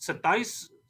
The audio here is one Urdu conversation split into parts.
27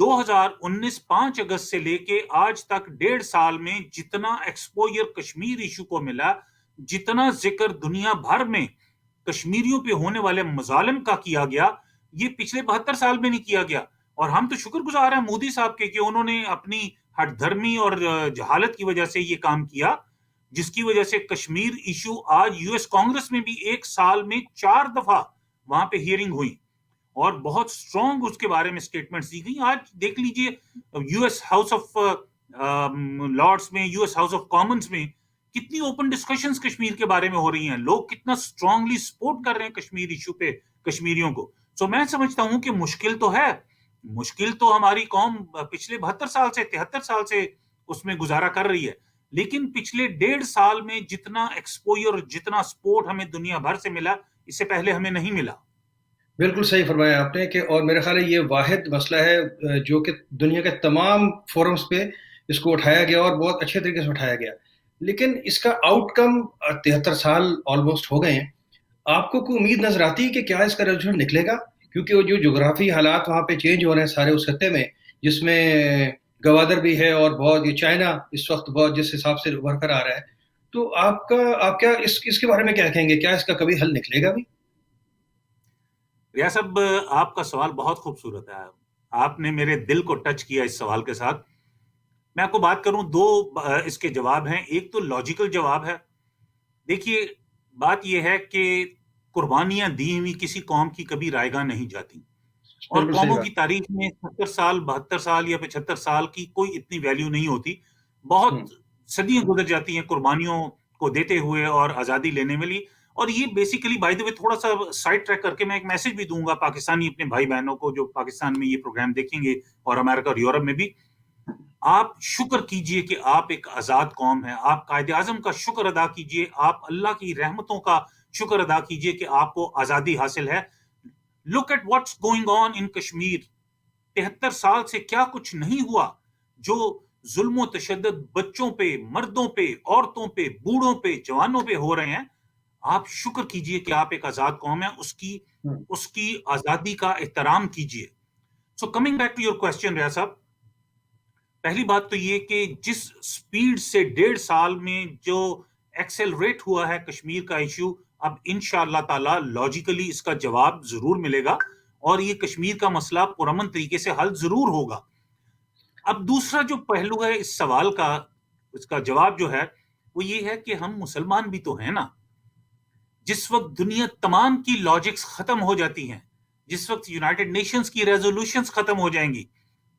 2019 5 اگست سے لے کے آج تک 1.5 سال میں جتنا ایکسپوجر کشمیر ایشو کو ملا، جتنا ذکر دنیا بھر میں کشمیریوں پہ ہونے والے مظالم کا کیا گیا، یہ پچھلے 72 سال میں نہیں کیا گیا. اور ہم تو شکر گزار ہیں مودی صاحب کے کہ انہوں نے اپنی ہٹ دھرمی اور جہالت کی وجہ سے یہ کام کیا، جس کی وجہ سے کشمیر ایشو آج یو ایس کانگریس میں بھی 1 سال میں 4 دفعہ وہاں پہ ہیئرنگ ہوئی اور بہت سٹرونگ اس کے بارے میں سٹیٹمنٹس دی گئی. آج دیکھ لیجئے U S House of Lords میں، U S House of Commons میں کتنی اوپن ڈسکشنز کشمیر کے بارے میں ہو رہی ہیں، لوگ کتنا سٹرونگلی سپورٹ کر رہے ہیں کشمیر ایشو پہ کشمیریوں کو. سو میں سمجھتا ہوں کہ مشکل تو ہے، مشکل تو ہماری قوم پچھلے 72 سال سے 73 سال سے اس میں گزارا کر رہی ہے، لیکن پچھلے 1.5 سال میں جتنا ایکسپوجر اور جتنا سپورٹ ہمیں دنیا بھر سے ملا، اس سے پہلے ہمیں نہیں ملا. بالکل صحیح فرمایا آپ نے کہ اور میرا خیال ہے یہ واحد مسئلہ ہے جو کہ دنیا کے تمام فورمز پہ اس کو اٹھایا گیا اور بہت اچھے طریقے سے اٹھایا گیا، لیکن اس کا آؤٹ کم 73 سال آلموسٹ ہو گئے ہیں. آپ کو کوئی امید نظر آتی ہے کہ کیا اس کا ریزولوشن نکلے گا؟ کیونکہ وہ جو جغرافی حالات وہاں پہ چینج ہو رہے ہیں سارے اس خطے میں، جس میں گوادر بھی ہے اور بہت یہ چائنا اس وقت بہت جس حساب سے ابھر کر آ رہا ہے، تو آپ کیا اس کے بارے میں کیا کہیں گے؟ کیا اس کا کبھی حل نکلے گا بھی؟ ریاض صاحب، آپ کا سوال بہت خوبصورت ہے، آپ نے میرے دل کو ٹچ کیا اس سوال کے ساتھ. میں آپ کو بات کروں، 2 اس کے جواب ہیں. ایک تو لاجیکل جواب ہے. دیکھیے، بات یہ ہے کہ قربانیاں دی ہوئی کسی قوم کی کبھی رائے گاہ نہیں جاتی، اور بالکل صحیح قوموں بات. کی تاریخ میں 70 سال 72 سال یا 75 سال کی کوئی اتنی ویلیو نہیں ہوتی. بہت صدیاں گزر جاتی ہیں قربانیوں کو دیتے ہوئے اور آزادی لینے میں لی. اور یہ بیسیکلی بائی دی وے تھوڑا سا سائڈ ٹریک کر کے میں ایک میسج بھی دوں گا پاکستانی اپنے بھائی بہنوں کو جو پاکستان میں یہ پروگرام دیکھیں گے اور امریکہ اور یورپ میں بھی. آپ شکر کیجئے کہ آپ ایک آزاد قوم ہیں، آپ قائد اعظم کا شکر ادا کیجئے، آپ اللہ کی رحمتوں کا شکر ادا کیجئے کہ آپ کو آزادی حاصل ہے. Look at what's going on in Kashmir. 73 سال سے کیا کچھ نہیں ہوا جو ظلم و تشدد بچوں پہ، مردوں پہ، عورتوں پہ، بوڑھوں پہ، جوانوں پہ ہو رہے ہیں. آپ شکر کیجئے کہ آپ ایک آزاد قوم ہے، اس کی آزادی کا احترام کیجئے. So coming back to your question Riaz صاحب، پہلی بات تو یہ کہ جس سپیڈ سے 1.5 سال میں جو ایکسلریٹ ہوا ہے کشمیر کا ایشو، اب انشاءاللہ تعالی لاجیکلی اس کا جواب ضرور ملے گا اور یہ کشمیر کا مسئلہ پرامن طریقے سے حل ضرور ہوگا. اب دوسرا جو پہلو ہے اس سوال کا، اس کا جواب جو ہے وہ یہ ہے کہ ہم مسلمان بھی تو ہیں نا. جس وقت دنیا تمام کی لاجکس ختم ہو جاتی ہیں، جس وقت یونائٹڈ نیشنز کی ریزولوشنز ختم ہو جائیں گی،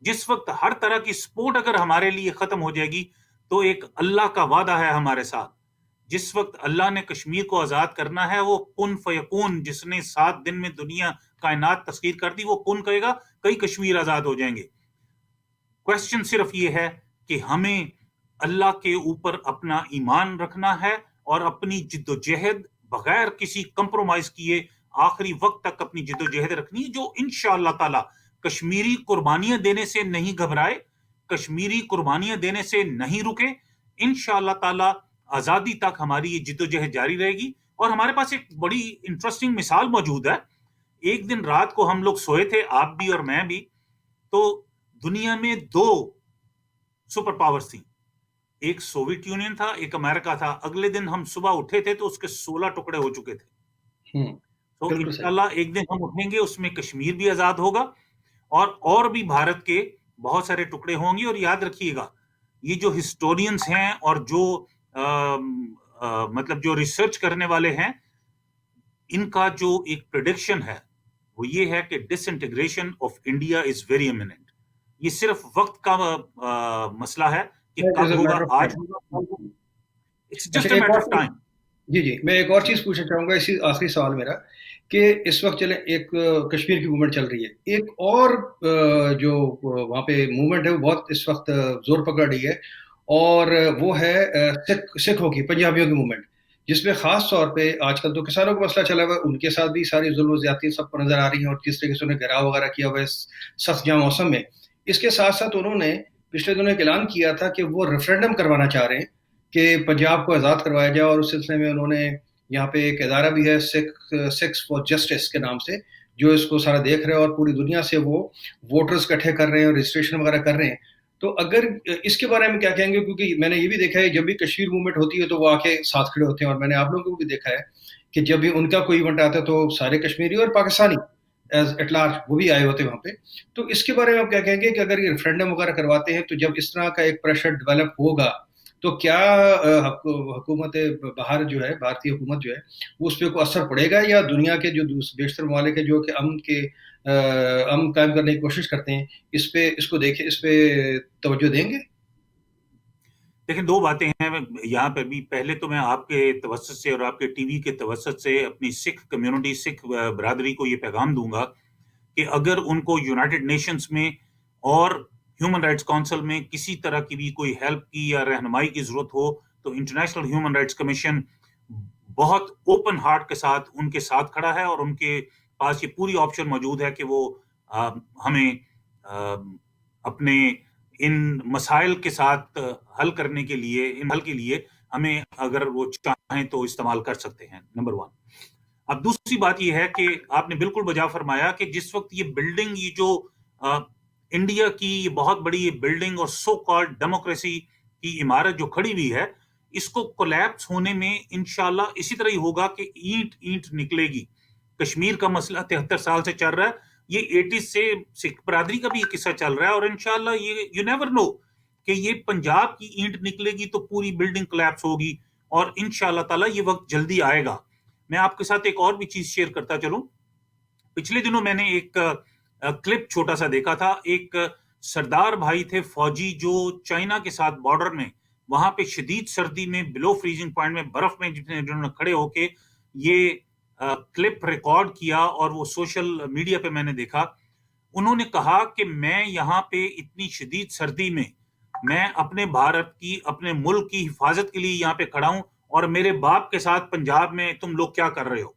جس وقت ہر طرح کی سپورٹ اگر ہمارے لیے ختم ہو جائے گی، تو ایک اللہ کا وعدہ ہے ہمارے ساتھ. جس وقت اللہ نے کشمیر کو آزاد کرنا ہے، وہ کن فیکون، جس نے 7 دن میں دنیا کائنات تسخیر کر دی، وہ کن کہے گا، کئی کشمیر آزاد ہو جائیں گے. کوشچن صرف یہ ہے کہ ہمیں اللہ کے اوپر اپنا ایمان رکھنا ہے اور اپنی جد و جہد بغیر کسی کمپرومائز کیے آخری وقت تک اپنی جد و جہد رکھنی ہے، جو انشاءاللہ تعالی کشمیری قربانیاں دینے سے نہیں گھبرائے، کشمیری قربانیاں دینے سے نہیں رکے. انشاءاللہ تعالی آزادی تک ہماری یہ جد و جہد جاری رہے گی. اور ہمارے پاس ایک بڑی انٹرسٹنگ مثال موجود ہے. ایک دن رات کو ہم لوگ سوئے تھے، آپ بھی اور میں بھی، تو دنیا میں 2 سپر پاورز تھیں، ایک سوویت یونین تھا، ایک امریکہ تھا. اگلے دن ہم صبح اٹھے تھے تو اس کے 16 ٹکڑے ہو چکے تھے. تو بالکل صحیح. انشاءاللہ ایک دن ہم اٹھیں گے، اس میں کشمیر بھی آزاد ہوگا اور بھی بھارت کے بہت سارے ٹکڑے ہوں گے. اور یاد رکھیے گا، یہ جو ہسٹورینز ہیں اور جو مطلب جو ریسرچ کرنے والے ہیں، ان کا جو ایک پریڈکشن ہے وہ یہ ہے کہ disintegration of India is very imminent. یہ صرف وقت کا مسئلہ ہے کہ کب ہوگا، آج ہوگا، کل ہوگا. اٹس اچھا، جسٹ اے ایک میٹر اور آف ٹائم. جی میں ایک اور چیز پوچھنا چاہوں گا، اسی آخری سوال میرا، کہ اس وقت چلے ایک کشمیر کی موومنٹ چل رہی ہے، ایک اور جو وہاں پہ موومنٹ ہے وہ بہت اس وقت زور پکڑ رہی ہے، اور وہ ہے سکھوں کی، پنجابیوں کی موومنٹ، جس میں خاص طور پہ آج کل تو کسانوں کا مسئلہ چلا ہوا ہے، ان کے ساتھ بھی ساری ظلم و زیادتی سب کو نظر آ رہی ہیں، اور کس طریقے سے انہیں گھیراؤ وغیرہ کیا ہوا ہے اس سخت جام موسم میں. اس کے ساتھ ساتھ انہوں نے پچھلے دنوں ایک اعلان کیا تھا کہ وہ ریفرینڈم کروانا چاہ رہے ہیں کہ پنجاب کو آزاد کروایا جائے، اور اس سلسلے میں انہوں نے یہاں پہ ایک ادارہ بھی ہے سکھ فار جسٹس کے نام سے، جو اس کو سارا دیکھ رہے ہیں اور پوری دنیا سے وہ ووٹرز اکٹھے کر رہے ہیں اور رجسٹریشن وغیرہ کر رہے ہیں. تو اگر اس کے بارے میں کیا کہیں گے؟ کیونکہ میں نے یہ بھی دیکھا ہے جب بھی کشمیر موومنٹ ہوتی ہے تو وہ آ کے ساتھ کھڑے ہوتے ہیں, اور میں نے آپ لوگوں کو بھی دیکھا ہے کہ جب بھی ان کا کوئی ایونٹ آتا ہے تو سارے کشمیری اور پاکستانی ایز ایٹ لارج وہ بھی آئے ہوتے ہیں وہاں پہ. تو اس کے بارے میں آپ کیا کہیں گے کہ اگر یہ ریفرینڈم وغیرہ کرواتے ہیں تو جب اس طرح کا ایک پریشر ڈیولپ ہوگا تو کیا حکومت باہر جو ہے, بھارتی حکومت جو ہے, وہ اس پہ کوئی اثر پڑے گا, یا دنیا کے جو بیشتر ممالک ہیں جو کہ امن قائم کرنے کی کوشش کرتے ہیں اس کو دیکھیں, اس پہ توجہ دیں گے؟ دیکھیں, دو باتیں ہیں یہاں پہ بھی. پہلے تو میں آپ کے توسط سے اور آپ کے ٹی وی کے توسط سے اپنی سکھ کمیونٹی, سکھ برادری کو یہ پیغام دوں گا کہ اگر ان کو یونائٹڈ نیشنز میں اور ہیومن رائٹس کونسل میں کسی طرح کی بھی کوئی ہیلپ کی یا رہنمائی کی ضرورت ہو تو انٹرنیشنل ہیومن رائٹس کمیشن بہت اوپن ہارٹ کے ساتھ ان کے ساتھ کھڑا ہے, اور ان کے پاس یہ پوری آپشن موجود ہے کہ وہ ہمیں اپنے ان مسائل کے ساتھ حل کرنے کے لیے, ان حل کے لیے ہمیں اگر وہ چاہیں تو استعمال کر سکتے ہیں. نمبر 1. اب دوسری بات یہ ہے کہ آپ نے بالکل بجا فرمایا کہ جس وقت یہ بلڈنگ, یہ جو انڈیا کی یہ بہت بڑی یہ بلڈنگ اور سو کالڈ ڈیموکریسی کی عمارت جو کھڑی ہوئی ہے, اس کو کولیپس ہونے میں انشاءاللہ اسی طرح ہی ہوگا کہ اینٹ اینٹ نکلے گی. کشمیر کا مسئلہ 73 سال سے چل رہا ہے, یہ 80 سے سکھ برادری کا بھی یہ قصہ چل رہا ہے, اور انشاءاللہ یہ یو نیور نو کہ یہ پنجاب کی اینٹ نکلے گی تو پوری بلڈنگ کولیپس ہوگی, اور انشاءاللہ تعالی یہ وقت جلدی آئے گا. میں آپ کے ساتھ ایک اور بھی چیز شیئر کرتا چلوں. پچھلے دنوں میں نے ایک کلپ چھوٹا سا دیکھا تھا. ایک سردار بھائی تھے فوجی جو چائنا کے ساتھ بارڈر میں, وہاں پہ شدید سردی میں بلو فریزنگ پوائنٹ میں برف میں جنہوں نے کھڑے ہو کے یہ کلپ ریکارڈ کیا, اور وہ سوشل میڈیا پہ میں نے دیکھا. انہوں نے کہا کہ میں یہاں پہ اتنی شدید سردی میں میں اپنے بھارت کی, اپنے ملک کی حفاظت کے لیے یہاں پہ کھڑا ہوں, اور میرے باپ کے ساتھ پنجاب میں تم لوگ کیا کر رہے ہو.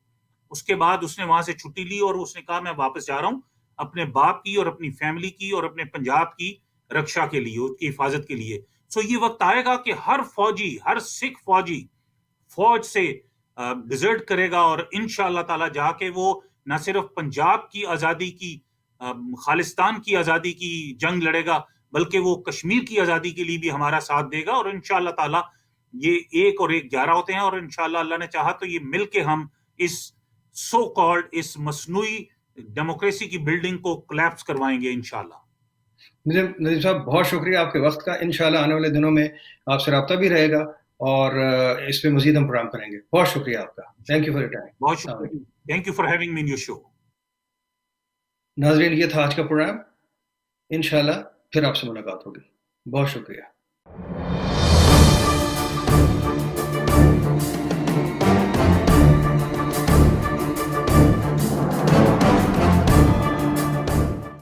اس کے بعد اس نے وہاں سے چھٹی لی اور اس نے کہا میں واپس جا رہا ہوں اپنے باپ کی اور اپنی فیملی کی اور اپنے پنجاب کی رکشا کے لیے, اس کی حفاظت کے لیے. یہ وقت آئے گا کہ ہر فوجی, ہر سکھ فوجی فوج سے ڈیزرٹ کرے گا, اور انشاءاللہ تعالی جا کے وہ نہ صرف پنجاب کی آزادی کی, خالستان کی آزادی کی جنگ لڑے گا, بلکہ وہ کشمیر کی آزادی کے لیے بھی ہمارا ساتھ دے گا. اور انشاءاللہ تعالی یہ 1 اور 1 11 ہوتے ہیں, اور انشاءاللہ اللہ نے چاہا تو یہ مل کے ہم اس سو کالڈ, اس مصنوعی ڈیموکریسی کی بلڈنگ کو کولیپس کروائیں گے انشاءاللہ. ندیم صاحب, بہت شکریہ آپ کے وقت کا. انشاءاللہ آنے والے دنوں میں آپ سے رابطہ بھی رہے گا, اور اس پہ مزید ہم پروگرام کریں گے. بہت شکریہ آپ کا. Thank you for your time. بہت شکریہ. Thank you for having me in your show. ناظرین, یہ تھا آج کا پروگرام. انشاءاللہ پھر آپ سے ملاقات ہوگی. بہت شکریہ.